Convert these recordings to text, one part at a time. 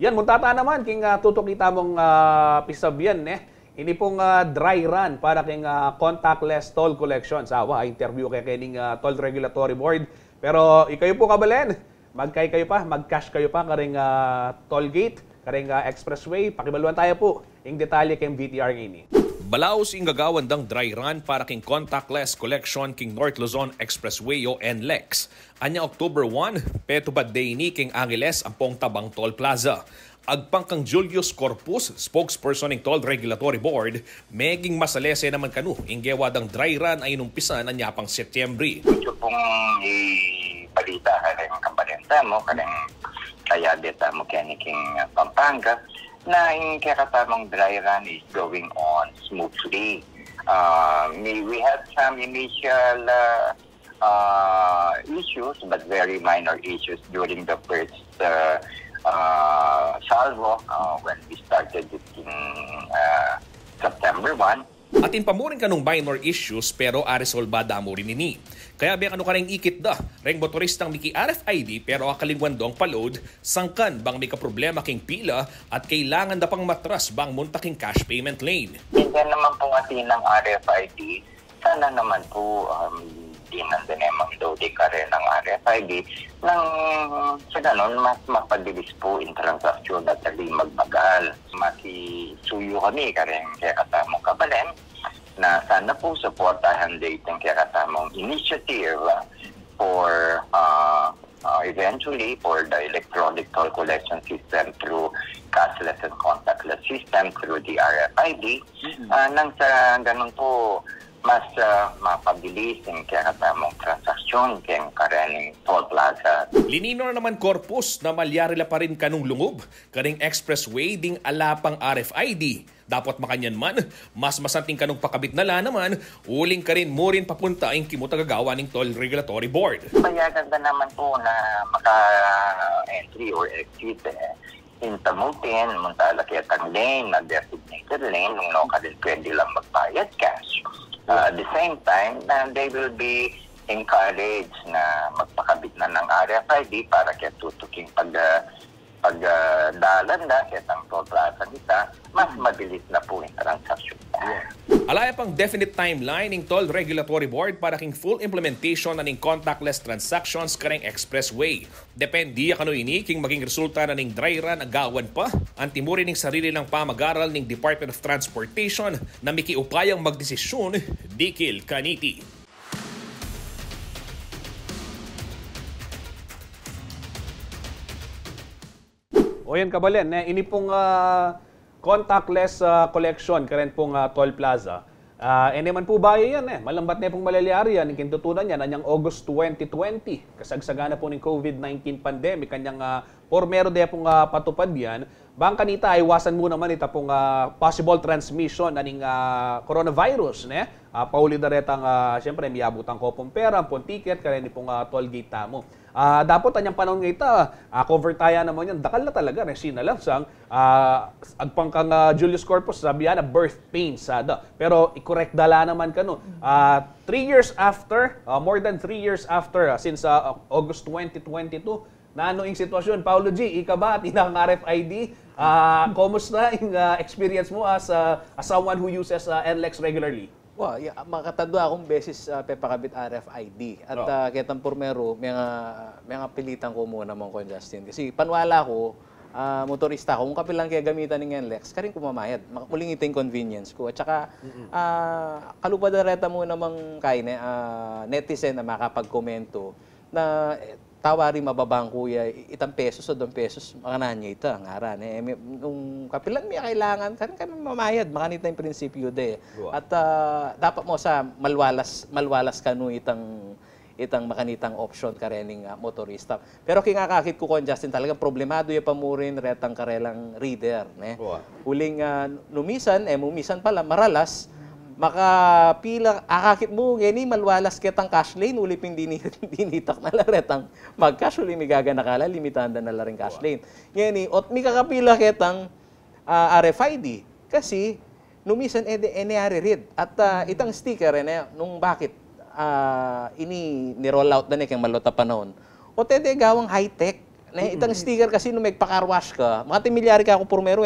Yan, muntata naman, king tuto kita mong pisabyan, Ini pong dry run para king contactless toll collection. Sawa, interview kay kining Toll Regulatory Board. Pero ikayo po kabalen, magkay kayo pa, mag-cash kayo pa karing toll gate, karing expressway. Pakibaluan tayo po, yung detalye kay VTR ini. Balaos ing gagawandang dry run para king contactless collection king North Luzon Expressway o NLEX. Anya October 1, petubad day ni king Angeles ang pong tabang toll plaza. Agpang kang Julius Corpus, spokesperson ng Toll Regulatory Board, meging masalese naman kanu ing gewadang dry run ay numpisan ang yapang Setyembre. Gusto pong ibalita ka rin kambalenta mo, ka rin kaya dita mo kaniking Pampanga, na yung kakatamang dry run is going on smoothly. We had some initial issues, but very minor issues during the first salvo when we started it in September 1. Atin pamurin kanong minor issues pero aresolbada mo rin ini. Kaya biya kanu karing ikit da, reng motoristang miki RFID pero akalingwan dong paload, sangkan bang may kaproblema king pila at kailangan da pang matras bang muntaking cash payment lane. Hindi naman po atin ng RFID, sana naman po di nandun loading ka rin ng RFID nang sa ganon mas mapabilis po in transaction at hindi magbagal. Masisuyo kami ka rin kaya katamong kabalen na sana po supportahan dating kaya katamong initiative for eventually for the electronic toll collection system through cashless and contactless system through the RFID. Nang sa ganon po mas mapabilis ang kaya katamong transaksyon kaya karening toll plaza. Linino naman Corpus na malyarila pa rin kanong lungob, karing expressway ding alapang RFID. Dapat makanyan man, mas masanting kanong pakabit na naman, uling ka rin mo rin papunta ang kimutagagawa ng Toll Regulatory Board. Payagan na naman po na maka-entry or exit intamutin, muntalakit ang lane na designated lane, nung ka din pwede lang magbayad cash. At the same time, they will be encouraged na magpakabit na ng RFID para kaya tutuking pagdalan na kaya ang toll plaza nita, mas mabilis na po yung transaction. Alaya pang definite timeline ng Toll Regulatory Board para king full implementation na ning contactless transactions kareng expressway. Depende kano ini king maging resulta na ning dry run agawan pa, antimuri ning sarili ng pamag-aral ning Department of Transportation na mikiupayang magdesisyon, Dikil Kaniti. O yan kabalen, ini pong contactless collection karen pong toll plaza. Naman po bayan yan malambat na pong malalyari yan, kintutunan yan, anyang August 2020, kasagsagana po ng COVID-19 pandemic, kanyang pormero de pong patupad yan, bang kanita ay iwasan mo naman ita pong possible transmission aning coronavirus, pauli na retang, siyempre, miyabutang ko pong pera, pong ticket, kaya ni pong toll gate tamo. Dapat anyang panahon nga ita, cover tayo naman yan, dakal na talaga, resina lang sang, agpang kang Julius Corpus, sabi yan, birth pains, pero i-correct dala naman ka, no. 3 years after, more than 3 years after, since August 2022, na ano yung sitwasyon? Paulo G, ika ba at inang RFID? Kumusta yung experience mo as someone who uses NLEX regularly? Well, makatadwa akong beses pepakabit RFID. At kitang pormero, may pilitan ko muna mong kon Justin. Kasi panwala ko, motorista ko, kung kapilang kaya gamitan ng NLEX, karing kumamayad. Muling ito yung convenience ko. At saka, kalupadareta mo namang kain, netizen na makapagkomento na tawari mababang kuya, itang pesos o 2 pesos, makananya ito, ang aran. Nung kapilan may kailangan, kami mamayad, makanita yung prinsipyo de. At dapat mo sa malwalas kanu itang makanitang option karening motorista. Pero kingakakit ko kon Justin, talagang problemado yung pamurin retang karelang reader. Huling mumisan pala, maralas, makapila akakit mo gani malwalas ketang cash lane uliping dinitak na laretang mag-cash uli mi gaga nakala limitanda na la ring cash lane ngani ot mi kakapila ketang RFID kasi numisan any read at itang sticker nung bakit ini ni roll out na ni kang malota panahon o tede gawang high tech itang sticker kasi nung may pakarwash ka, makatimilyari ka ako purmero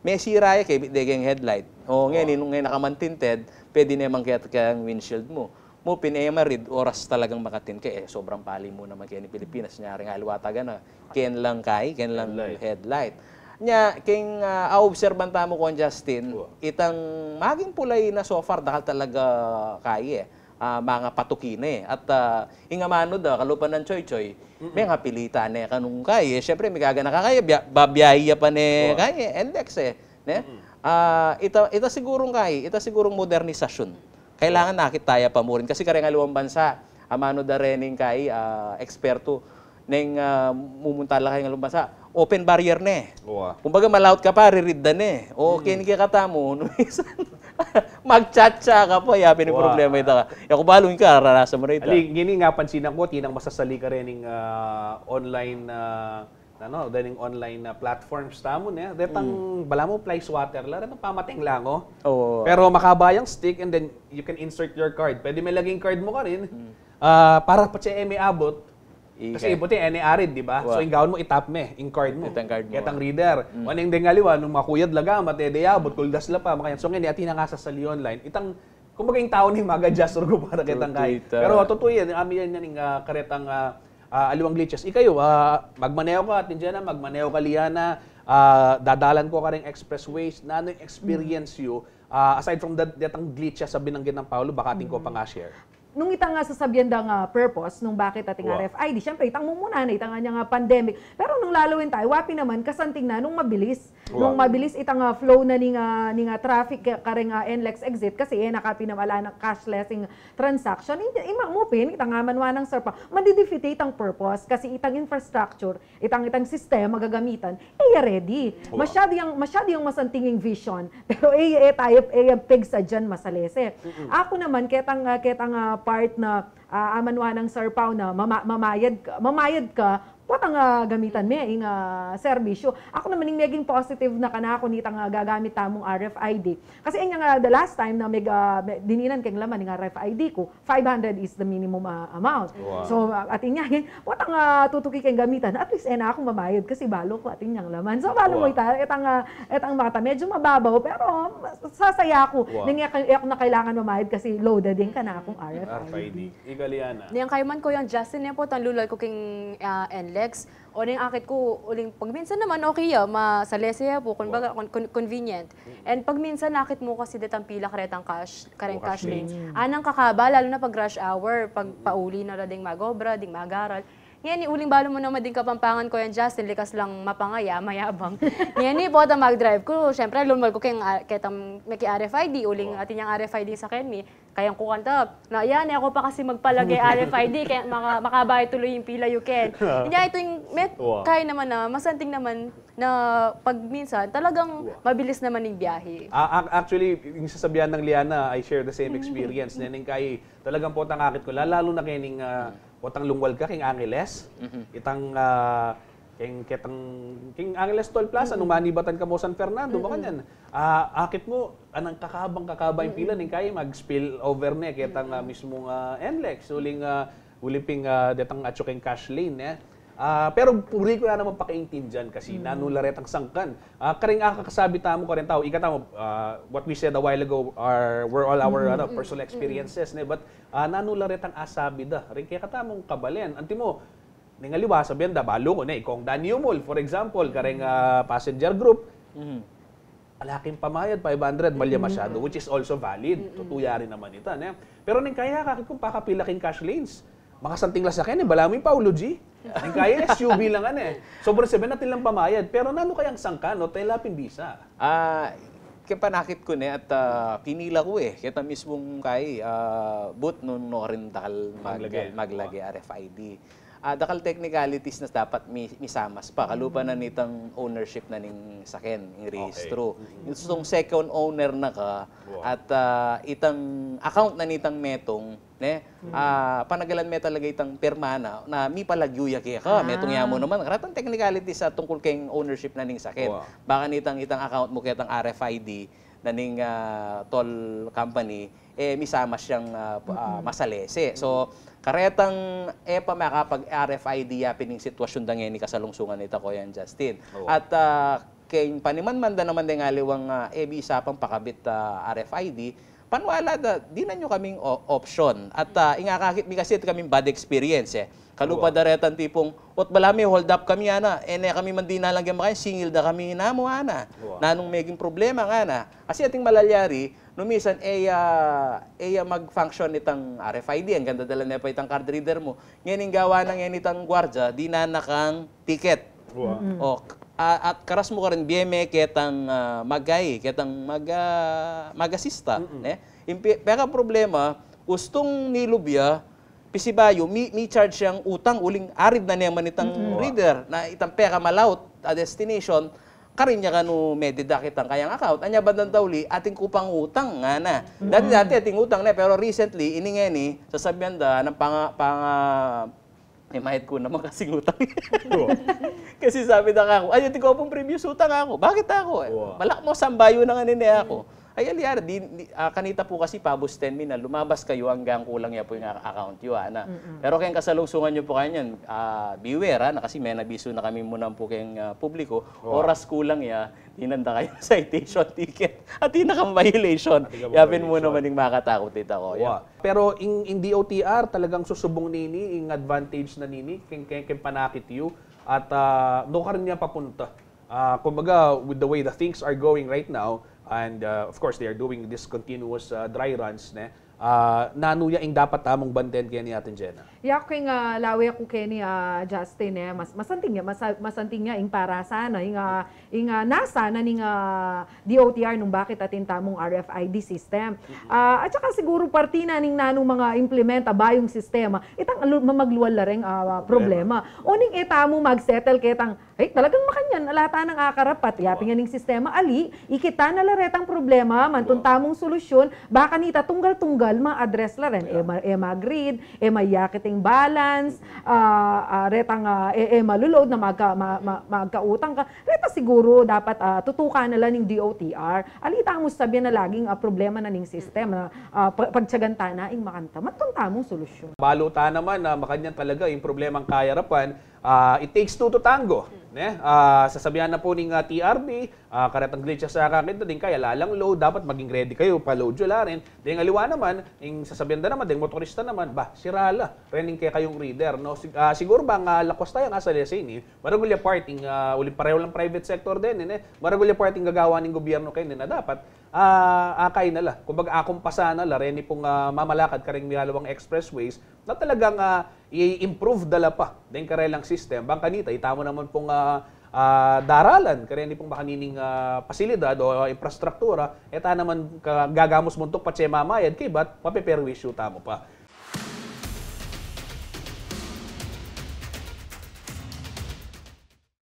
may sira kay degeng headlight. O ngayon, nung ngayon nakamantinted, pwede naman kaya ang windshield mo. Mo pinayamarid, oras talagang makatin ka sobrang pali mo naman kaya ni Pilipinas. Nyari nga aliwataga na, ken lang headlight. Nya, king obserban mo ko Justin, itang maging pulay na so far, dahil talaga mga patukine. At ingamano kalupan ng choy-choy, may nga pilitan kanung Siyempre, may gagana ka babiyaya pa NLEX ita sigurong modernisasyon. Kailangan nakitaya pa mo rin. Kasi kareng aluang bansa, amano da rening eksperto, neng mumuntala kayo ng aluang bansa, open barrier Kumbaga malaut ka pa, ririd da O kinikikata mo, mag-chat-chat ka po, yapin yung problema ito ka. Kung balong ka, rarasa mo rin ito. Gini nga pansinan ko, tinang masasali ka rin online daling online platforms tamo detang bala mo fly swatter la retang pamating lang pero makabayang stick and then you can insert your card. Pwede may laging card mo ka rin para pa siya may abot. Kasi ibuti any arid, di ba? So ingawon mo itap in card mo. Ketang reader. Waning dengaliwa nung makuyad laga matede abot kuldas la pa makayan. So ngini ati na nga sa sali online. Itang kumbaga yung tao ni maga-adjust ko para ketang kay. Pero totoo yan, ami yan ning karetang aliwang glitches. Ikayo, magmaneho ka, Tindiana, magmaneho ka, Liana, dadalan ko ka rin expressways, na ano yung experience you, aside from that glitches sa binanggit ng Paulo, baka ating ko pa nga share. Nung itang nga sasabihan nga purpose, nung bakit ating RFID, syempre itang mumuna na, itang nga pandemic. Pero nung lalawin tayo, wapi naman, kasanting na, nung mabilis. Nung mabilis itang flow na ni nga traffic, kareng NLEX exit, kasi nakapinamala ng cashless transaction. Imamupin, itang nga manwa ng SERPA, madidefeat itang purpose, kasi itang infrastructure, itang sistema magagamitan, ready. Masyado yung masantinging vision. Pero tayo, pig sa dyan masalese. Ako naman, ketang part na amanwa ng SERPAW na mamayad ka, potang gamitan may serbisyo. Ako naman yung naging positive na kanako nitang gagamit tamong RFID. Kasi nga the last time na dininan keng laman ng RFID ko, 500 is the minimum amount. So atin niya, potang tutuki keng gamitan. At least na akong mamayad kasi balo ko atin niyang laman. So balo mo itang makata medyo mababaw pero sasaya ako. Ako na kailangan mamayad kasi loaded din ka na akong RFID. Igaliana. Niyang kayman ko yung Justin niya po tan lulay ko king NLEX. O ning akit ko, uling pagminsan naman okay masalese po, kumbaga convenient. And pagminsan nakit mo kasi detang pila karetang cash lanes. Anang kakaba, lalo na pag rush hour, pag pauli na ding magobra, ding magaral. Yan, uling balo mo naman din kapampangan ko yan, Justin, likas lang mapangaya, mayabang. Yan, po ata mag-drive ko. Siyempre, lumal ko ketang may RFID, uling atin yung RFID sa Kenmi. Kayang kukanta, na yan, ako pa kasi magpalagay RFID, kaya makabay tuloy yung pila you can. Yan, ito yung, kaya naman na, masanting naman na pag minsan, talagang mabilis naman yung biyahe. Actually, yung sasabihan ng Liana, I share the same experience. Naning kay, talagang po tangakit ko, lalo na kaning potang lungwal ka, king Angeles, itang king Angeles Toll Plaza, nung manibatan ka mo San Fernando, baka yan, akit mo, anang kakabang yung pila, ning kaya mag-spill over na, kitang mismong NLEX, uliping detang atsuking cash lane, pero puri ko na naman pakaintindihan kasi nanularetang sangkan. Karing kakakasabi tamo ka rin tao, ikatamo, what we said a while ago were all our personal experiences, but nanularetang asabi da. Rin kaya katamong kabalen. Anti mo, ningaliwa sabihan da, balo ko na, ikong Daniumol, for example, karing passenger group, alaking pamayad, 500, malya masyado, which is also valid. Tutuya rin naman ito. Pero ning kaya kakit kung pakapilaking cash lanes, makasanting lang sa akin, bala mo yung Paulo G. Ang kaya SUV lang sobrang 7 natin lang pamayad. Pero nano kayang sangka, no? Tayo lapin bisa. Kaya panakit ko at pinila ko kita mismong boot nung rin dakal maglagay RFID. Dakal technicalities na dapat misamas pa. Kalupa na nitang ownership na ning saken, yung rehistro. Yung second owner na ka at itang account na nitang metong, panagalan me talaga itang permana na mi palagyuya kaya ka. Metong yamo naman. Karatang technicalities sa tungkol kayong ownership na ning saken. Baka nitang account mo kaya itang RFID, naning toll company misama siyang masalese. So karetang pa makapag RFID yapining sitwasyon dangeni kasalungsungan ita ko yan Justin. At kay paniman-manda naman din aliwang bisa pang pakabit RFID, panwala di na nyo kaming option. At ingakakit mi kasi kaming bad experience Kalupa daretan tipong, ot balami, hold up kami ana. Kami man di nalagyan makain, singil da kami na mo ana. Nanong maging problema nga na. Kasi ating malalyari, numisan, mag-function itang RFID. Ang ganda dala na pa itang card reader mo. Ngayon gawa ng yan itang gwardya, di na nakang ticket. At karas mo ka rin, BME, ketang magay, ketang mag-assista. Pero problema, gustong nilubya, pisibayo, mi charge siyang utang, uling arid na naman itang reader, na itang pera malaut, a destination, karin niya kanu medidak itang kayang account. Anya bandang tawli, ating kupang utang nga na. Dati ating utang na, pero recently, iningeni, sasabihan da, ng mahit ko naman kasing utang. Kasi sabi na ako, ayaw ko pong previous utang ako. Bakit ako? Malak mo, sambayo na nga nini ako. Ay, aliyara, kanita po kasi pabos 10 min na lumabas kayo hanggang kulang niya po yung account yun. Pero kayong kasalungsungan nyo po kayo yan, beware, na kasi may nabiso na kami muna po kayong publiko, oras kulang ya, dinanda kayo citation ticket at di naka-violation. Yapin mo naman yung makatakot ito ko. Pero in DOTR, talagang susubong nini, yung advantage na nini, kaya panakit you, at doon ka rin niya papunta. Kumbaga, with the way the things are going right now, and of course they are doing this continuous dry runs nanuya ing dapat tamong banten kaya ni atin Jenna. Yak kay nga lawi ako kay ni Justin masanting nga ing para sana ing nasa na ning DOTR nung bakit atin tamong RFID system. At saka siguro parti na ning nanong mga implementa bayong sistema itang mamagluwal la ring problema. Uning itamo magsettle ketang talagang makanyan alata nang akarapat yaping ning sistema ali ikita na laretang problema mantun tamong solusyon baka nita tunggal-tunggal ma-address la rin. Mag-read, mayakiting balance, retang malulod na magkautang ka. Reta siguro dapat tutukan na lang ng DOTR. Alita mo sabihin na laging problema na ng system na pagtsaganta na ing makanta. Matunta mong solusyon. Baluta naman na makanyan talaga yung problemang kayarapan. It takes two to tango. Sasabihan na po ng TRB, karetang glitch sa kakita din kaya lalang load, dapat maging ready kayo, pa-load yun rin. Dahil aliwa naman, yung sasabihan na naman, dahil motorista naman, sirala, running kaya kayong reader. No? Siguro ba nga lakos tayo nga sa lesson, maragulya part, ulit pareho lang private sector din, maragulya part yung gagawa ng gobyerno kayo na dapat, akay na la. Kumbaga akumpasa na la, rin pong mamalakad karing mihalawang expressways, na talagang i-improve dala pa din karelang system. Bang kanita, itamo naman pong daralan, kaya hindi pong makanining pasilidad o infrastruktura, eta naman gagamos muntok pa siya mamayad, kay ba't mapeperwisyo tamo pa.